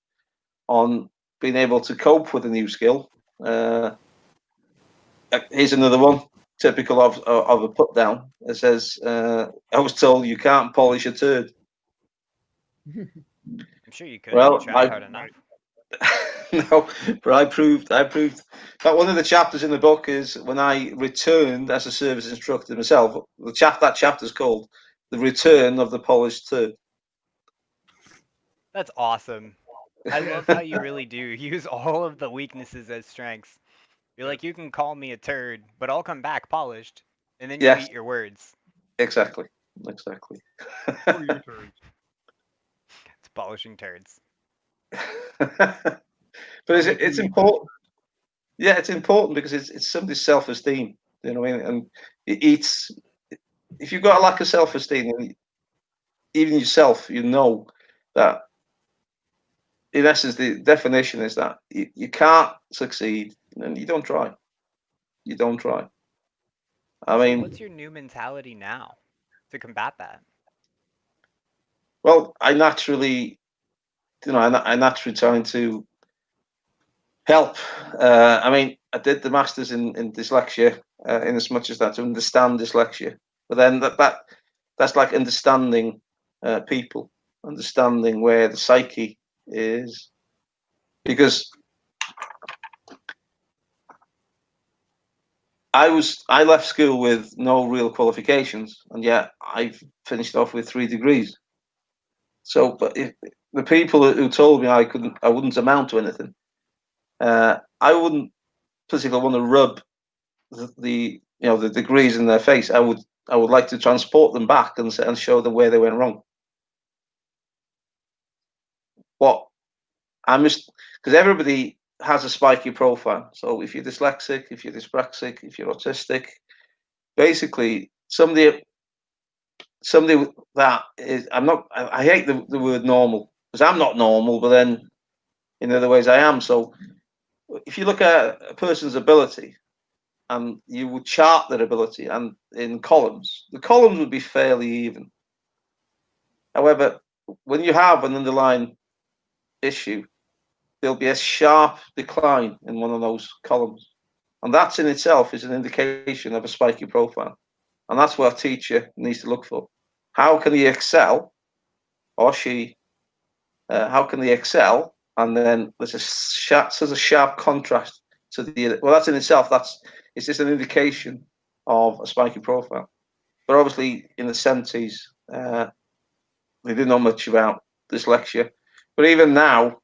on being able to cope with a new skill, here's another one, typical of a put down. It says, "I was told you can't polish a turd." I'm sure you could if you Well, tried hard enough. no, but I proved. But one of the chapters in the book is when I returned as a service instructor myself. That chapter's called "The Return of the Polished Turd." That's awesome. I love how you really do use all of the weaknesses as strengths. You're like, you can call me a turd, but I'll come back polished. And then you Yes, eat your words. exactly. For your turns. It's polishing turds. But it's important. Yeah, it's important because it's somebody's self-esteem. You know what I mean? And if you've got a lack of self-esteem, even yourself, you know that in essence the definition is that you can't succeed and you don't try. You don't try. I So mean, what's your new mentality now to combat that? well, I naturally trying to help. I mean, I did the masters in dyslexia, in as much as that to understand dyslexia. But then that's like understanding people, understanding where the psyche is, because I left school with no real qualifications, and yet I've finished off with 3 degrees. So, but if the people who told me I wouldn't amount to anything, I wouldn't particularly want to rub the degrees in their face. I would like to transport them back and show them where they went wrong. What I'm just because everybody has a spiky profile. So if you're dyslexic, if you're dyspraxic, if you're autistic, basically somebody that is I hate the word normal, because I'm not normal, but then in other ways I am. So if you look at a person's ability and you would chart their ability and in columns, the columns would be fairly even. However, when you have an underlying issue, there'll be a sharp decline in one of those columns. And that in itself is an indication of a spiky profile. And that's what a teacher needs to look for. How can he excel, or she, how can they excel? And then there's a sharp contrast to well, that's in itself, it's just an indication of a spiky profile. But obviously in the 70s, they didn't know much about dyslexia. But even now,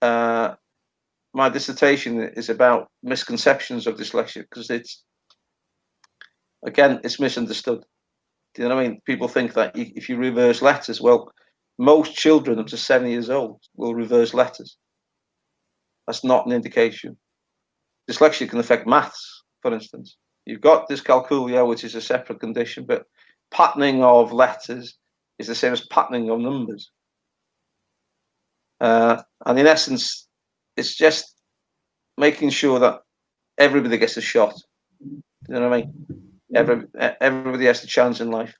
my dissertation is about misconceptions of dyslexia, because it's misunderstood. Do you know what I mean? People think that if you reverse letters, well, most children up to 7 years old will reverse letters. That's not an indication. Dyslexia can affect maths, for instance. You've got dyscalculia, which is a separate condition, but patterning of letters is the same as patterning of numbers. And in essence, it's just making sure that everybody gets a shot. You know what I mean? Everybody has a chance in life.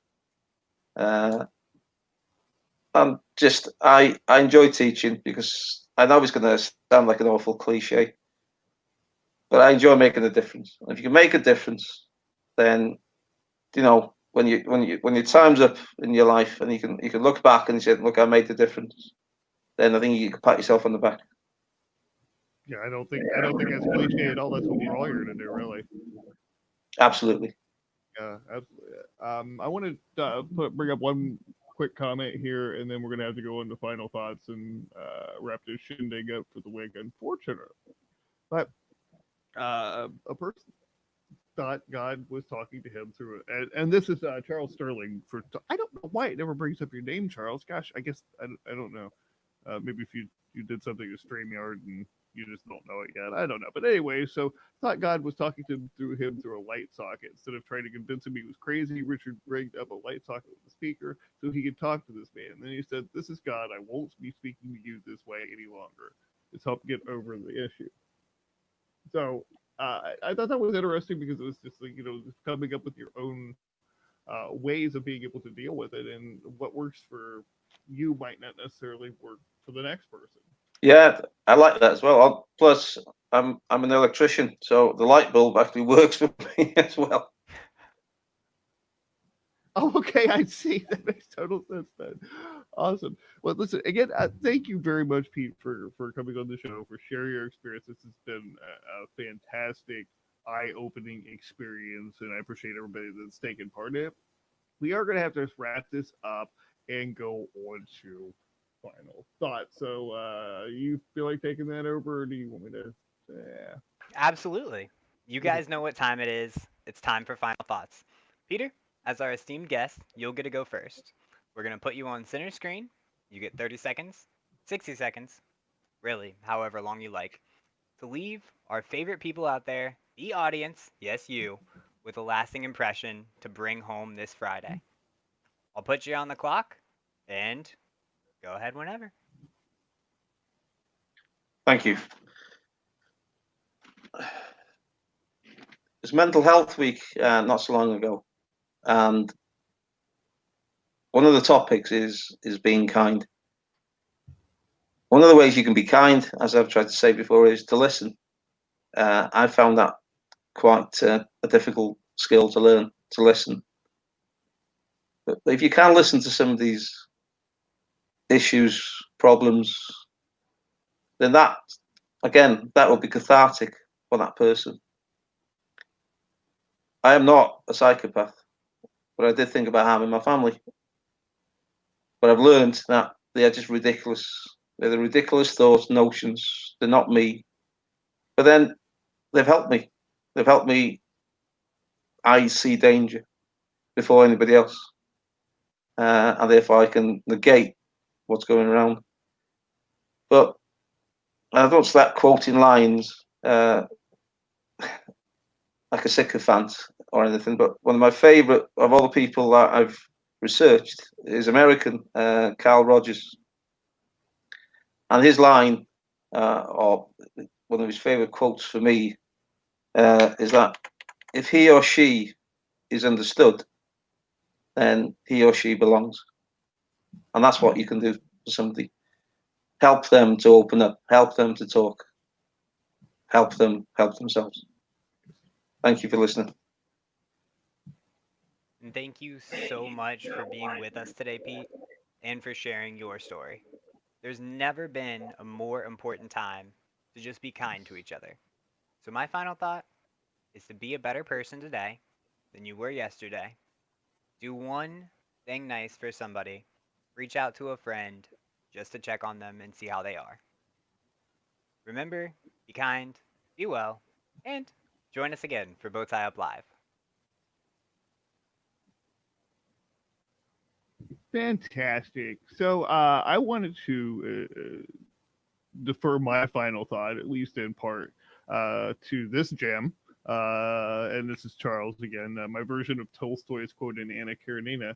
And just I enjoy teaching, because I know it's going to sound like an awful cliche, but I enjoy making a difference. And if you can make a difference, then when your time's up in your life, and you can look back and you say, look, I made the difference. then I think you can pat yourself on the back. Yeah, I don't think that's cliche at all. That's what we're all here to do, really. Absolutely. Yeah, absolutely. I want to bring up one quick comment here, and then we're gonna have to go into final thoughts and wrap this shindig up for the week. Unfortunately, but a person thought God was talking to him through it, and this is Charles Sterling. I don't know why it never brings up your name, Charles. Gosh, I guess I don't know. Maybe if you did something to StreamYard and you just don't know it yet. I don't know. But anyway, so thought God was talking to him through a light socket. Instead of trying to convince him he was crazy, Richard rigged up a light socket with a speaker so he could talk to this man. And then he said, "This is God. I won't be speaking to you this way any longer. Just help get over the issue." So I thought that was interesting because it was just like, just coming up with your own ways of being able to deal with it, and what works for you might not necessarily work for the next person. Yeah, I like that as well. Plus, I'm an electrician, so the light bulb actually works for me as well. Oh, okay, I see. That makes total sense then. Awesome. Well, listen, again, thank you very much, Pete, for coming on the show, for sharing your experience. This has been a fantastic, eye-opening experience, and I appreciate everybody that's taken part in it. We are going to have to wrap this up and go on to final thoughts. So, you feel like taking that over, or do you want me to? Yeah. Absolutely. You guys know what time it is. It's time for final thoughts. Peter, as our esteemed guest, you'll get to go first. We're going to put you on center screen. You get 30 seconds, 60 seconds, really, however long you like, to leave our favorite people out there, the audience, yes, you, with a lasting impression to bring home this Friday. I'll put you on the clock and go ahead whenever. Thank you. It's Mental Health Week not so long ago, and one of the topics is being kind. One of the ways you can be kind, as I've tried to say before, is to listen. I found that quite a difficult skill to learn, to listen. But if you can listen to some of these issues, problems, then that, again, that will be cathartic for that person. I am not a psychopath, but I did think about harming my family. But I've learned that they are just ridiculous. They're the ridiculous thoughts, notions. They're not me. But then they've helped me. They've helped me. I see danger before anybody else, and therefore I can negate what's going around. But I don't start quoting lines like a sycophant or anything. But one of my favourite of all the people that I've researched is American Carl Rogers, and his line, or one of his favourite quotes for me, is that if he or she is understood, then he or she belongs. And that's what you can do for somebody. Help them to open up, help them to talk, help them help themselves. Thank you for listening. And thank you so much for being with us today, Pete, and for sharing your story. There's never been a more important time to just be kind to each other. So, my final thought is to be a better person today than you were yesterday. Do one thing nice for somebody. Reach out to a friend just to check on them and see how they are. Remember, be kind, be well, and join us again for BowtieUP Live. Fantastic. So I wanted to defer my final thought, at least in part, to this gem. And this is Charles again. My version of Tolstoy's quote in Anna Karenina: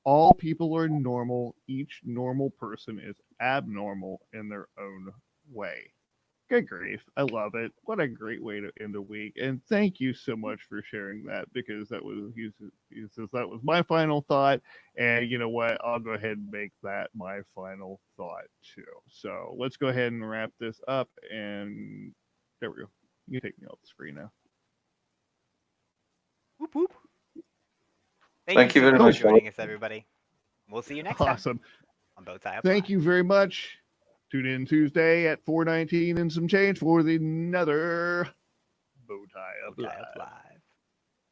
"All people are normal. Each normal person is abnormal in their own way." Good grief. I love it. What a great way to end a week. And thank you so much for sharing that, because he says that was my final thought. And you know what? I'll go ahead and make that my final thought too. So let's go ahead and wrap this up. And there we go. You can take me off the screen now. Whoop, whoop. Thank you so very much for much. joining us, everybody. We'll see you next time Awesome. on BowtieUP Thank Live. you very much Tune in Tuesday at 4:19 and some change for the another Bowtie Up Bowtie Up Live. Live.